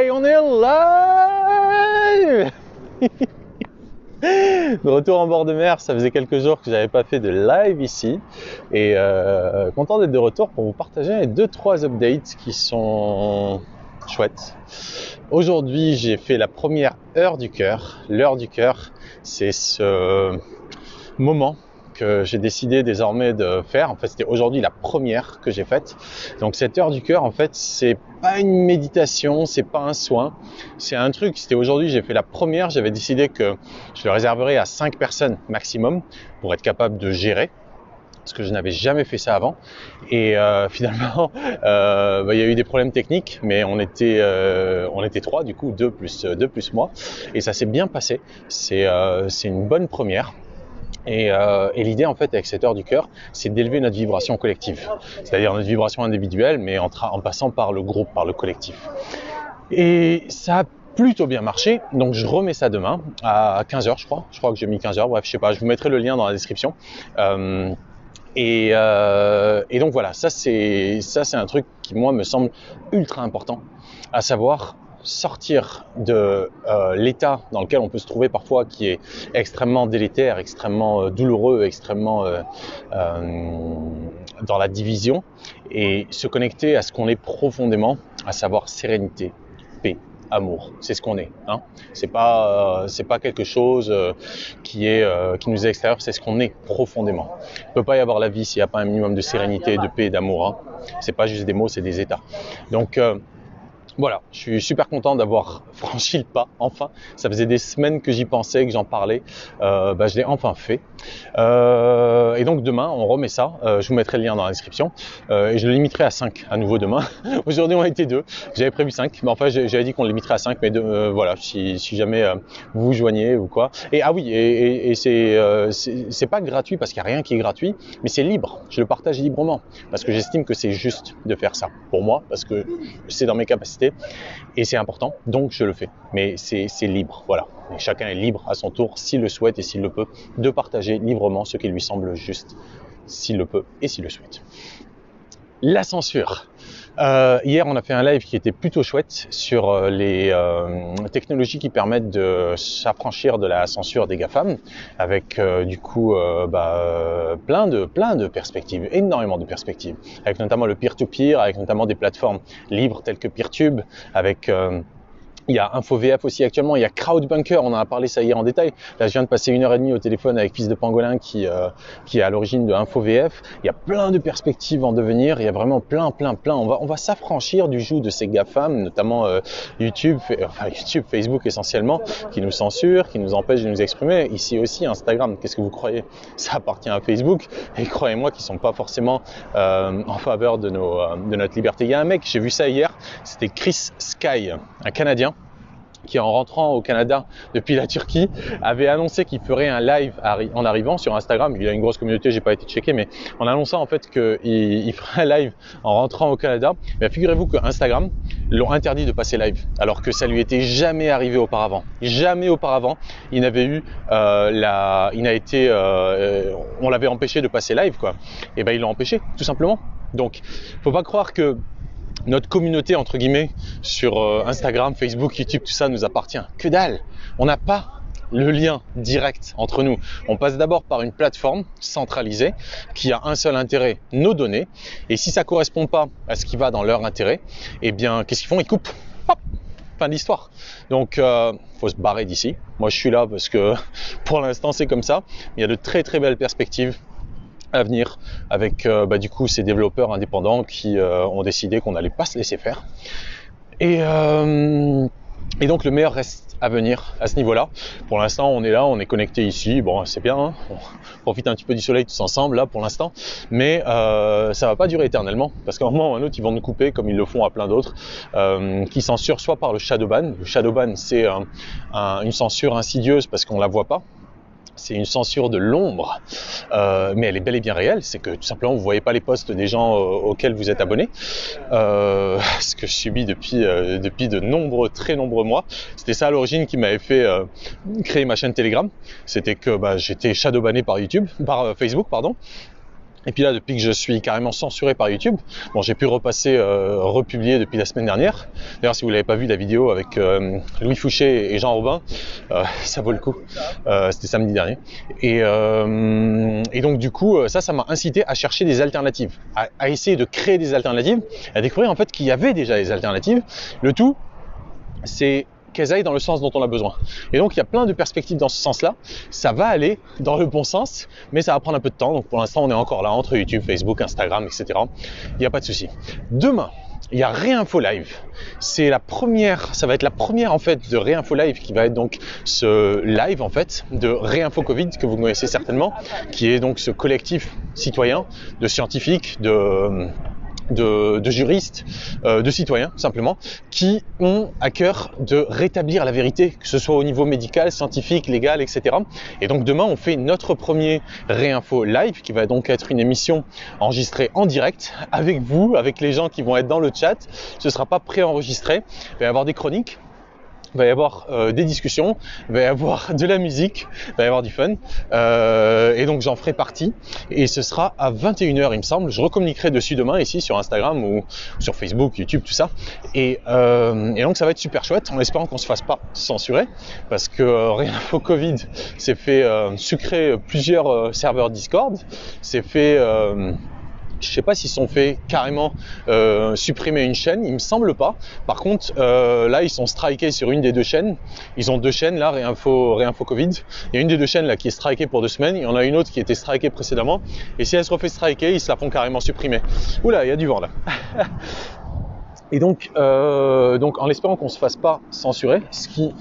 Hey, on est live. De retour en bord de mer, ça faisait quelques jours que j'avais pas fait de live ici et content d'être de retour pour vous partager 2-3 updates qui sont chouettes. Aujourd'hui, j'ai fait la première heure du cœur. L'heure du cœur, c'est ce moment que j'ai décidé désormais de faire. En fait, c'était aujourd'hui la première que j'ai faite. Donc cette heure du cœur, en fait, c'est pas une méditation, c'est pas un soin, c'est un truc. C'était aujourd'hui, j'ai fait la première. J'avais décidé que je le réserverais à 5 personnes maximum pour être capable de gérer, parce que je n'avais jamais fait ça avant. Et finalement, il y a eu des problèmes techniques, mais on était 3, du coup 2 plus moi, et ça s'est bien passé. C'est une bonne première. Et l'idée, en fait, avec cette heure du cœur, c'est d'élever notre vibration collective, c'est-à-dire notre vibration individuelle, mais en passant par le groupe, par le collectif. Et ça a plutôt bien marché, donc je remets ça demain à 15h, je crois que j'ai mis 15h, bref, je sais pas, je vous mettrai le lien dans la description. Et donc voilà, ça c'est un truc qui, moi, me semble ultra important, à savoir sortir de l'état dans lequel on peut se trouver parfois, qui est extrêmement délétère, extrêmement douloureux, extrêmement dans la division, et se connecter à ce qu'on est profondément, à savoir sérénité, paix, amour. C'est ce qu'on est, hein. C'est pas quelque chose qui nous est extérieur, c'est ce qu'on est profondément. Il peut pas y avoir la vie s'il n'y a pas un minimum de sérénité, de paix et d'amour, hein. C'est pas juste des mots, c'est des états. Donc voilà, je suis super content d'avoir franchi le pas, enfin. Ça faisait des semaines que j'y pensais, que j'en parlais. Je l'ai enfin fait. Et donc demain, on remet ça. Je vous mettrai le lien dans la description. Et je le limiterai à 5 à nouveau demain. Aujourd'hui, on était 2. J'avais prévu 5. Mais enfin, j'avais dit qu'on le limiterait à 5. Mais voilà, si jamais vous vous joignez ou quoi. Et ah oui, et c'est pas gratuit parce qu'il n'y a rien qui est gratuit. Mais c'est libre. Je le partage librement. Parce que j'estime que c'est juste de faire ça. Pour moi, parce que c'est dans mes capacités. Et c'est important, donc je le fais. Mais c'est libre, voilà. Et chacun est libre à son tour, s'il le souhaite et s'il le peut, de partager librement ce qui lui semble juste, s'il le peut et s'il le souhaite. La censure. Hier, on a fait un live qui était plutôt chouette sur les technologies qui permettent de s'affranchir de la censure des GAFAM, avec du coup plein de perspectives, énormément de perspectives, avec notamment le peer-to-peer, avec notamment des plateformes libres telles que Peertube, avec il y a InfoVF aussi actuellement, il y a Crowdbunker, on en a parlé ça hier en détail. Là, je viens de passer 1h30 au téléphone avec Fils de Pangolin qui est à l'origine de InfoVF. Il y a plein de perspectives en devenir, il y a vraiment plein. On va s'affranchir du joug de ces GAFAM, notamment YouTube, Facebook essentiellement, qui nous censure, qui nous empêche de nous exprimer. Ici aussi, Instagram, qu'est-ce que vous croyez? Ça appartient à Facebook. Et croyez-moi qu'ils sont pas forcément en faveur de notre liberté. Il y a un mec, j'ai vu ça hier, c'était Chris Sky, un Canadien, qui en rentrant au Canada depuis la Turquie avait annoncé qu'il ferait un live en arrivant sur Instagram. Il a une grosse communauté, j'ai pas été checké, mais en annonçant en fait qu'il ferait un live en rentrant au Canada. Mais figurez-vous que Instagram l'ont interdit de passer live, alors que ça lui était jamais arrivé auparavant. Jamais auparavant, il n'avait eu on l'avait empêché de passer live, quoi. Et ben ils l'ont empêché, tout simplement. Donc, faut pas croire que notre communauté, entre guillemets, sur Instagram, Facebook, YouTube, tout ça nous appartient. Que dalle! On n'a pas le lien direct entre nous. On passe d'abord par une plateforme centralisée qui a un seul intérêt, nos données. Et si ça ne correspond pas à ce qui va dans leur intérêt, eh bien, qu'est-ce qu'ils font? Ils coupent. Hop! Fin de l'histoire. Donc, faut se barrer d'ici. Moi, je suis là parce que pour l'instant, c'est comme ça. Il y a de très belles perspectives à venir avec du coup ces développeurs indépendants qui ont décidé qu'on n'allait pas se laisser faire, et donc le meilleur reste à venir à ce niveau-là. Pour l'instant, on est là, on est connecté ici, bon, c'est bien, hein, on profite un petit peu du soleil tous ensemble là pour l'instant, mais ça va pas durer éternellement, parce qu'à un moment ou à un autre ils vont nous couper, comme ils le font à plein d'autres, qui censurent soit par le shadowban. Le shadowban, c'est une censure insidieuse parce qu'on la voit pas. C'est une censure de l'ombre, mais elle est bel et bien réelle. C'est que tout simplement vous voyez pas les posts des gens auxquels vous êtes abonné. Ce que je subis depuis de très nombreux mois. C'était ça à l'origine qui m'avait fait créer ma chaîne Telegram. C'était que j'étais shadowbanné par Facebook, pardon. Et puis là, depuis que je suis carrément censuré par YouTube, bon, j'ai pu repasser, republier depuis la semaine dernière. D'ailleurs, si vous l'avez pas vu, la vidéo avec Louis Fouché et Jean Robin, ça vaut le coup. C'était samedi dernier. Et donc du coup, ça m'a incité à chercher des alternatives, à essayer de créer des alternatives, à découvrir en fait qu'il y avait déjà des alternatives. Le tout, c'est qu'elles aillent dans le sens dont on a besoin. Et donc il y a plein de perspectives dans ce sens-là. Ça va aller dans le bon sens, mais ça va prendre un peu de temps. Donc pour l'instant, on est encore là entre YouTube, Facebook, Instagram, etc. Il n'y a pas de souci. Demain, il y a Réinfo Live. C'est la première, ça va être la première en fait de Réinfo Live qui va être donc ce live en fait de Réinfo Covid que vous connaissez certainement, qui est donc ce collectif citoyen de scientifiques, de juristes, de citoyens simplement, qui ont à cœur de rétablir la vérité, que ce soit au niveau médical, scientifique, légal, etc. Et donc demain, on fait notre premier Réinfo Live, qui va donc être une émission enregistrée en direct avec vous, avec les gens qui vont être dans le chat. Ce ne sera pas préenregistré, il va y avoir des chroniques. Il va y avoir des discussions, il va y avoir de la musique, il va y avoir du fun, et donc j'en ferai partie, et ce sera à 21h il me semble. Je recommuniquerai dessus demain ici sur Instagram ou sur Facebook, YouTube, tout ça, et donc ça va être super chouette, en espérant qu'on se fasse pas censurer, parce que Réinfo Covid s'est fait sucrer plusieurs serveurs Discord, c'est fait... je sais pas s'ils sont fait carrément supprimer une chaîne, il me semble pas. Par contre, là, ils sont strikés sur une des deux chaînes. Ils ont deux chaînes là, Réinfo Covid. Il y a une des deux chaînes là qui est strikée pour 2 semaines. Il y en a une autre qui était strikée précédemment. Et si elle se refait striker, ils se la font carrément supprimer. Oula, il y a du vent là. Et donc en espérant qu'on se fasse pas censurer, ce qui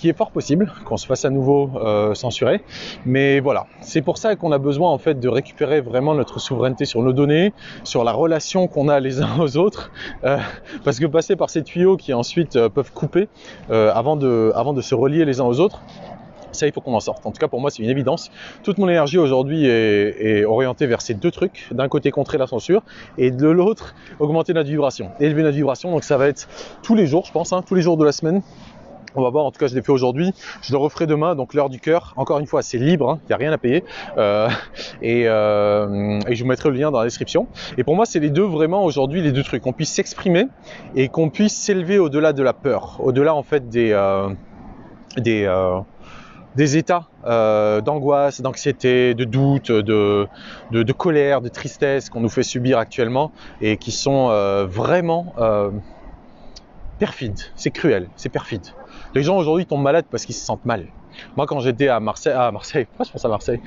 est fort possible, qu'on se fasse à nouveau censurer. Mais voilà, c'est pour ça qu'on a besoin en fait de récupérer vraiment notre souveraineté sur nos données, sur la relation qu'on a les uns aux autres, parce que passer par ces tuyaux qui ensuite peuvent couper avant de se relier les uns aux autres. Ça, il faut qu'on en sorte. En tout cas, pour moi, c'est une évidence. Toute mon énergie aujourd'hui est orientée vers ces deux trucs. D'un côté, contrer la censure, et de l'autre, augmenter notre vibration, élever notre vibration. Donc ça va être tous les jours, je pense, tous les jours de la semaine. On va voir, en tout cas je l'ai fait aujourd'hui, je le referai demain, donc l'heure du cœur, encore une fois c'est libre, il n'y a rien à payer, et je vous mettrai le lien dans la description. Et pour moi c'est les deux vraiment aujourd'hui, les deux trucs, qu'on puisse s'exprimer et qu'on puisse s'élever au-delà de la peur, au-delà en fait des états d'angoisse, d'anxiété, de doute, de colère, de tristesse qu'on nous fait subir actuellement et qui sont vraiment perfides, c'est cruel, c'est perfide. Les gens aujourd'hui tombent malades parce qu'ils se sentent mal. Moi quand j'étais à Marseille, pourquoi je pense à Marseille,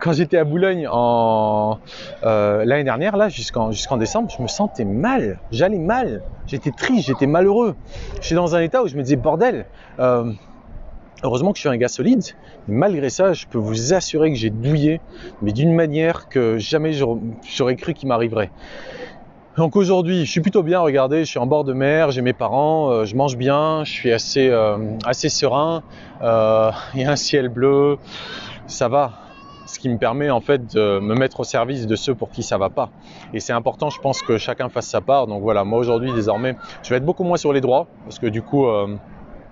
quand j'étais à Boulogne l'année dernière, là jusqu'en décembre, je me sentais mal, j'allais mal, j'étais triste, j'étais malheureux. J'étais dans un état où je me disais bordel, heureusement que je suis un gars solide, mais malgré ça, je peux vous assurer que j'ai douillé, mais d'une manière que jamais j'aurais cru qu'il m'arriverait. Donc aujourd'hui, je suis plutôt bien, regardez, je suis en bord de mer, j'ai mes parents, je mange bien, je suis assez serein, il y a un ciel bleu, ça va. Ce qui me permet en fait de me mettre au service de ceux pour qui ça va pas. Et c'est important, je pense que chacun fasse sa part. Donc voilà, moi aujourd'hui, désormais, je vais être beaucoup moins sur les droits, parce que du coup...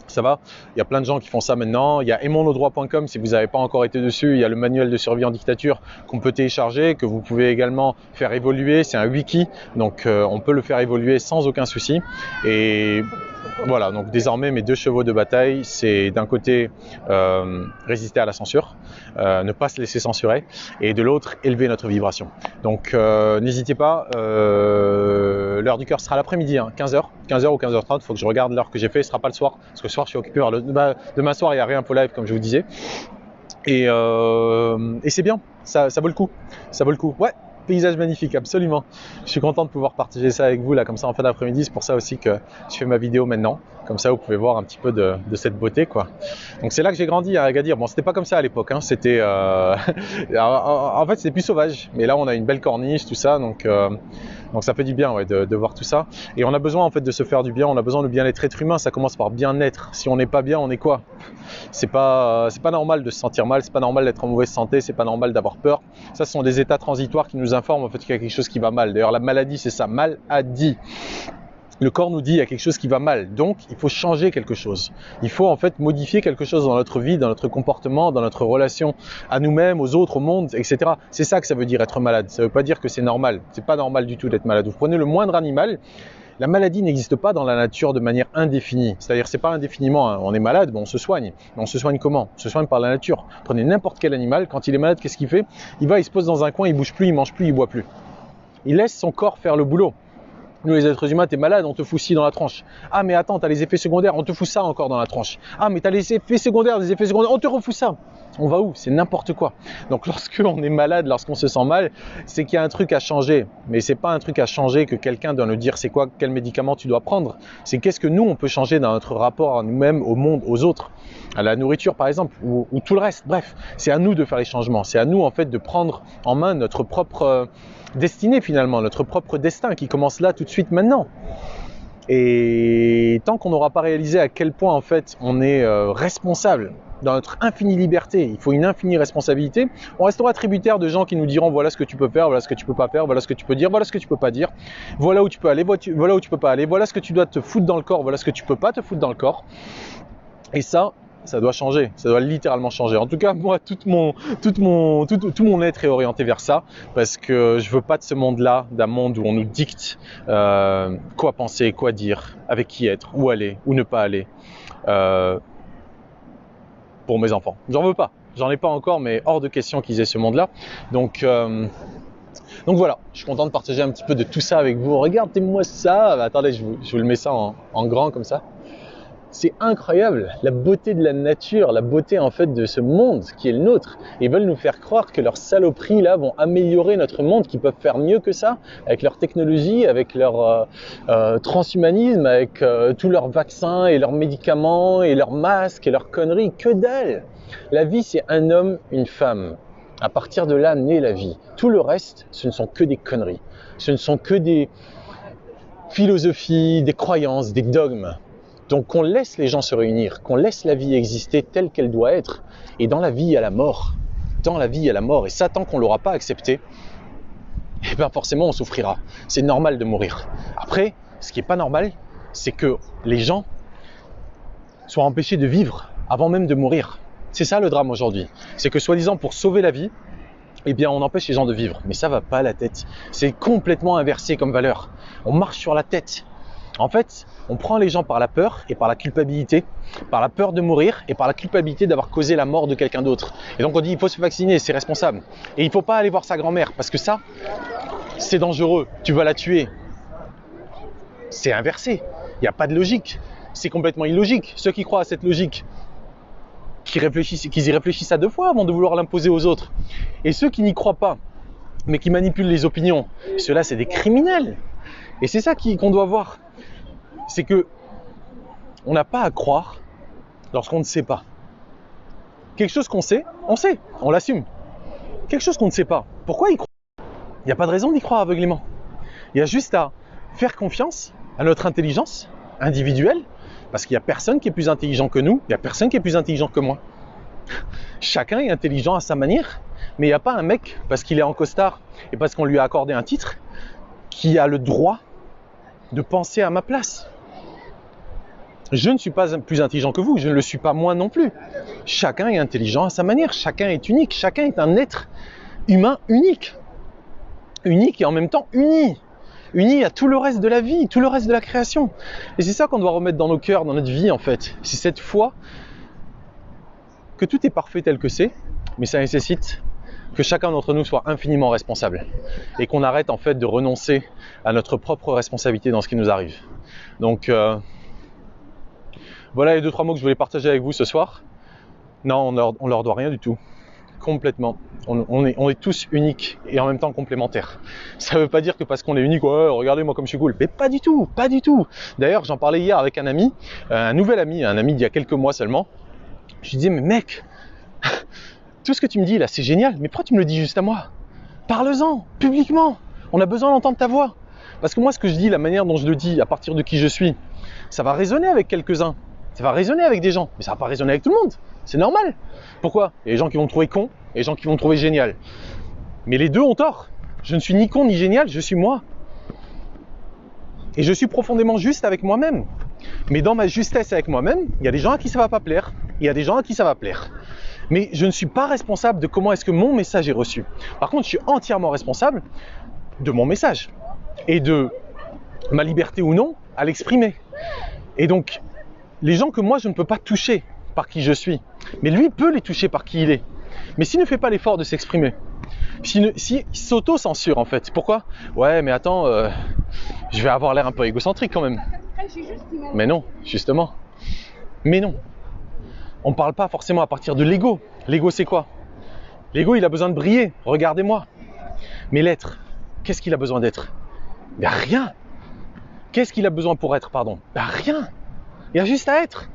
ça va, il y a plein de gens qui font ça maintenant. Il y a aimonsnosdroits.com si vous n'avez pas encore été dessus. Il y a le manuel de survie en dictature qu'on peut télécharger, que vous pouvez également faire évoluer. C'est un wiki, donc on peut le faire évoluer sans aucun souci. Et voilà, donc désormais mes 2 chevaux de bataille, c'est d'un côté résister à la censure, ne pas se laisser censurer, et de l'autre élever notre vibration. Donc n'hésitez pas, l'heure du cœur sera l'après-midi, 15h ou 15h30, il faut que je regarde l'heure que j'ai fait, ce sera pas le soir, parce que ce soir je suis occupé, demain soir il y a Réinfo Live comme je vous disais, et c'est bien, ça vaut le coup, ouais. Paysage magnifique, absolument. Je suis content de pouvoir partager ça avec vous là, comme ça en fin d'après-midi. C'est pour ça aussi que je fais ma vidéo maintenant. Comme ça, vous pouvez voir un petit peu de cette beauté, quoi. Donc c'est là que j'ai grandi à Agadir. Bon, c'était pas comme ça à l'époque. C'était, en fait, c'était plus sauvage. Mais là, on a une belle corniche, tout ça. Donc ça fait du bien, ouais, de voir tout ça. Et on a besoin en fait de se faire du bien. On a besoin de bien-être. Être humain, ça commence par bien-être. Si on n'est pas bien, on est quoi? C'est pas normal de se sentir mal. C'est pas normal d'être en mauvaise santé. C'est pas normal d'avoir peur. Ça, ce sont des états transitoires qui nous informent en fait qu'il y a quelque chose qui va mal. D'ailleurs, la maladie, c'est ça, maladie. Le corps nous dit il y a quelque chose qui va mal, donc il faut changer quelque chose. Il faut en fait modifier quelque chose dans notre vie, dans notre comportement, dans notre relation à nous-mêmes, aux autres, au monde, etc. C'est ça que ça veut dire être malade. Ça ne veut pas dire que c'est normal. C'est pas normal du tout d'être malade. Vous prenez le moindre animal. La maladie n'existe pas dans la nature de manière indéfinie. C'est-à-dire, c'est pas indéfiniment, hein. On est malade, bon, on se soigne. Mais on se soigne comment? On se soigne par la nature. Prenez n'importe quel animal, quand il est malade, qu'est-ce qu'il fait? Il se pose dans un coin, il bouge plus, il mange plus, il boit plus. Il laisse son corps faire le boulot. Nous, les êtres humains, t'es malade, on te fout ci dans la tronche. Ah, mais attends, t'as les effets secondaires, on te fout ça encore dans la tronche. Ah, mais t'as les effets secondaires, on te refout ça. On va où? C'est n'importe quoi. Donc, lorsqu'on est malade, lorsqu'on se sent mal, c'est qu'il y a un truc à changer. Mais c'est pas un truc à changer que quelqu'un doit nous dire c'est quoi, quel médicament tu dois prendre. C'est qu'est-ce que nous, on peut changer dans notre rapport à nous-mêmes, au monde, aux autres, à la nourriture, par exemple, ou tout le reste. Bref, c'est à nous de faire les changements. C'est à nous, en fait, de prendre en main notre propre destinée, finalement, notre propre destin qui commence là, tout de suite, maintenant. Et tant qu'on n'aura pas réalisé à quel point, en fait, on est responsable dans notre infinie liberté, il faut une infinie responsabilité, on restera tributaire de gens qui nous diront voilà ce que tu peux faire, voilà ce que tu peux pas faire, voilà ce que tu peux dire, voilà ce que tu peux pas dire, voilà où tu peux aller, voilà où tu peux pas aller, voilà ce que tu dois te foutre dans le corps, voilà ce que tu peux pas te foutre dans le corps. Et ça doit changer, ça doit littéralement changer. En tout cas, moi, tout mon être est orienté vers ça, parce que je veux pas de ce monde-là, d'un monde où on nous dicte quoi penser, quoi dire, avec qui être, où aller, où ne pas aller. Pour mes enfants. J'en veux pas. J'en ai pas encore, mais hors de question qu'ils aient ce monde-là. Donc voilà, je suis content de partager un petit peu de tout ça avec vous. Regardez-moi ça. Attendez, je vous le mets ça en grand comme ça. C'est incroyable, la beauté de la nature, la beauté en fait de ce monde qui est le nôtre. Ils veulent nous faire croire que leurs saloperies là vont améliorer notre monde, qu'ils peuvent faire mieux que ça avec leur technologie, avec leur transhumanisme, avec tous leurs vaccins et leurs médicaments et leurs masques et leurs conneries. Que dalle! La vie c'est un homme, une femme. À partir de là naît la vie. Tout le reste, ce ne sont que des conneries. Ce ne sont que des philosophies, des croyances, des dogmes. Donc qu'on laisse les gens se réunir, qu'on laisse la vie exister telle qu'elle doit être. Et dans la vie, il y a la mort. Dans la vie, il y a la mort. Et ça, tant qu'on ne l'aura pas accepté, eh bien forcément, on souffrira. C'est normal de mourir. Après, ce qui n'est pas normal, c'est que les gens soient empêchés de vivre avant même de mourir. C'est ça le drame aujourd'hui. C'est que soi-disant, pour sauver la vie, eh bien on empêche les gens de vivre. Mais ça ne va pas à la tête. C'est complètement inversé comme valeur. On marche sur la tête. En fait, on prend les gens par la peur et par la culpabilité, par la peur de mourir et par la culpabilité d'avoir causé la mort de quelqu'un d'autre. Et donc on dit il faut se vacciner, c'est responsable. Et il ne faut pas aller voir sa grand-mère parce que ça, c'est dangereux, tu vas la tuer. C'est inversé, il n'y a pas de logique, c'est complètement illogique. Ceux qui croient à cette logique, qu'ils y réfléchissent à deux fois avant de vouloir l'imposer aux autres. Et ceux qui n'y croient pas, mais qui manipulent les opinions, ceux-là c'est des criminels. Et c'est ça qu'on doit voir. C'est que on n'a pas à croire lorsqu'on ne sait pas. Quelque chose qu'on sait, on l'assume. Quelque chose qu'on ne sait pas, pourquoi y croire? Il n'y a pas de raison d'y croire aveuglément. Il y a juste à faire confiance à notre intelligence individuelle, parce qu'il n'y a personne qui est plus intelligent que nous, il n'y a personne qui est plus intelligent que moi. Chacun est intelligent à sa manière, mais il n'y a pas un mec, parce qu'il est en costard et parce qu'on lui a accordé un titre, qui a le droit de penser à ma place. Je ne suis pas plus intelligent que vous, je ne le suis pas moi non plus. Chacun est intelligent à sa manière, chacun est unique, chacun est un être humain unique. Unique et en même temps uni. Uni à tout le reste de la vie, tout le reste de la création. Et c'est ça qu'on doit remettre dans nos cœurs, dans notre vie en fait. C'est cette foi que tout est parfait tel que c'est, mais ça nécessite que chacun d'entre nous soit infiniment responsable. Et qu'on arrête en fait de renoncer à notre propre responsabilité dans ce qui nous arrive. Donc voilà les 2-3 mots que je voulais partager avec vous ce soir. Non, on leur doit rien du tout. Complètement. On est tous uniques et en même temps complémentaires. Ça ne veut pas dire que parce qu'on est unique, ouais, regardez moi comme je suis cool. Mais pas du tout, pas du tout. D'ailleurs, j'en parlais hier avec un ami, un nouvel ami, un ami d'il y a quelques mois seulement. Je lui disais, mais mec, tout ce que tu me dis là, c'est génial, mais pourquoi tu me le dis juste à moi? Parle-en, publiquement. On a besoin d'entendre ta voix. Parce que moi, ce que je dis, la manière dont je le dis, à partir de qui je suis, ça va résonner avec quelques-uns. Ça va résonner avec des gens, mais ça va pas résonner avec tout le monde. C'est normal. Pourquoi? Il y a des gens qui vont me trouver con et des gens qui vont me trouver génial. Mais les deux ont tort. Je ne suis ni con ni génial, je suis moi. Et je suis profondément juste avec moi-même. Mais dans ma justesse avec moi-même, il y a des gens à qui ça va pas plaire, il y a des gens à qui ça va plaire. Mais je ne suis pas responsable de comment est-ce que mon message est reçu. Par contre, je suis entièrement responsable de mon message et de ma liberté ou non à l'exprimer. Et donc, les gens que moi je ne peux pas toucher par qui je suis, mais lui peut les toucher par qui il est. Mais s'il ne fait pas l'effort de s'exprimer, s'il s'auto-censure en fait, pourquoi? Ouais, mais attends, je vais avoir l'air un peu égocentrique quand même. Mais non, justement. Mais non. On ne parle pas forcément à partir de l'ego. L'ego, c'est quoi? L'ego, il a besoin de briller. Regardez-moi. Mais l'être, qu'est-ce qu'il a besoin d'être? Ben rien. Qu'est-ce qu'il a besoin pour être, pardon? Ben rien. Il y a juste à être.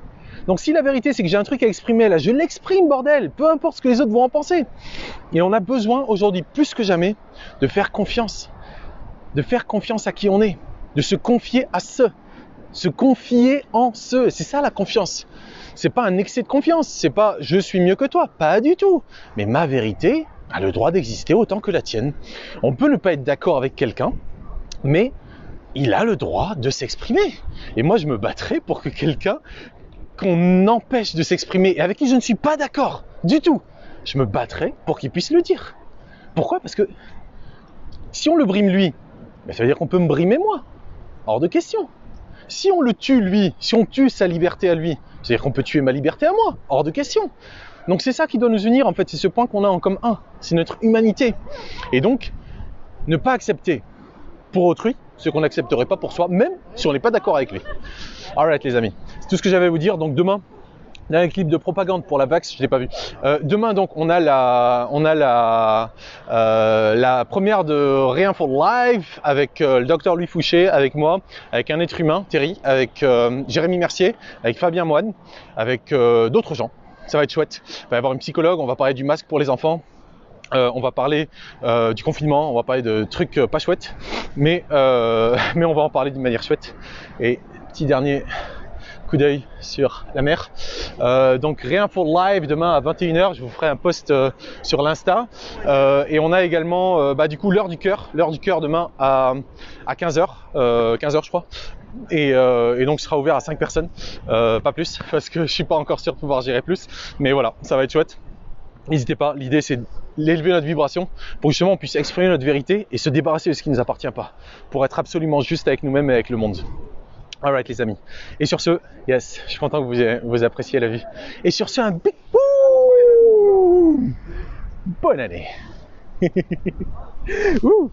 Donc si la vérité, c'est que j'ai un truc à exprimer là, je l'exprime, bordel. Peu importe ce que les autres vont en penser. Et on a besoin aujourd'hui, plus que jamais, de faire confiance. De faire confiance à qui on est. De se confier à ce. Se confier en ce. C'est ça la confiance. C'est pas un excès de confiance, c'est pas je suis mieux que toi, pas du tout. Mais ma vérité a le droit d'exister autant que la tienne. On peut ne pas être d'accord avec quelqu'un, mais il a le droit de s'exprimer. Et moi je me battrai pour que quelqu'un qu'on empêche de s'exprimer et avec qui je ne suis pas d'accord du tout, je me battrai pour qu'il puisse le dire. Pourquoi? Parce que si on le brime lui, ça veut dire qu'on peut me brimer moi. Hors de question. Si on le tue lui, si on tue sa liberté à lui, c'est-à-dire qu'on peut tuer ma liberté à moi, hors de question. Donc c'est ça qui doit nous unir en fait, c'est ce point qu'on a en commun un, c'est notre humanité. Et donc, ne pas accepter pour autrui ce qu'on n'accepterait pas pour soi, même si on n'est pas d'accord avec lui. Alright les amis, c'est tout ce que j'avais à vous dire. Donc demain, il y a un clip de propagande pour la Vax, je l'ai pas vu. Demain donc on a la première de Réinfo Live avec le docteur Louis Fouché, avec moi, avec un être humain, Terry, avec Jérémy Mercier, avec Fabien Moine, avec d'autres gens. Ça va être chouette. Il va y avoir une psychologue, on va parler du masque pour les enfants. On va parler du confinement, on va parler de trucs pas chouettes, mais on va en parler d'une manière chouette. Et petit dernier coup d'œil sur la mer. Donc Réinfo Live demain à 21h, je vous ferai un post sur l'Insta. Et on a également du coup l'heure du cœur demain à 15h, 15h je crois. Et donc ce sera ouvert à 5 personnes, pas plus, parce que je suis pas encore sûr de pouvoir gérer plus. Mais voilà, ça va être chouette. N'hésitez pas, l'idée c'est d'élever notre vibration pour justement on puisse exprimer notre vérité et se débarrasser de ce qui ne nous appartient pas, pour être absolument juste avec nous-mêmes et avec le monde. Alright les amis. Et sur ce, yes, je suis content que vous appréciez la vue. Et sur ce, un big boom! Bonne année. Ouh.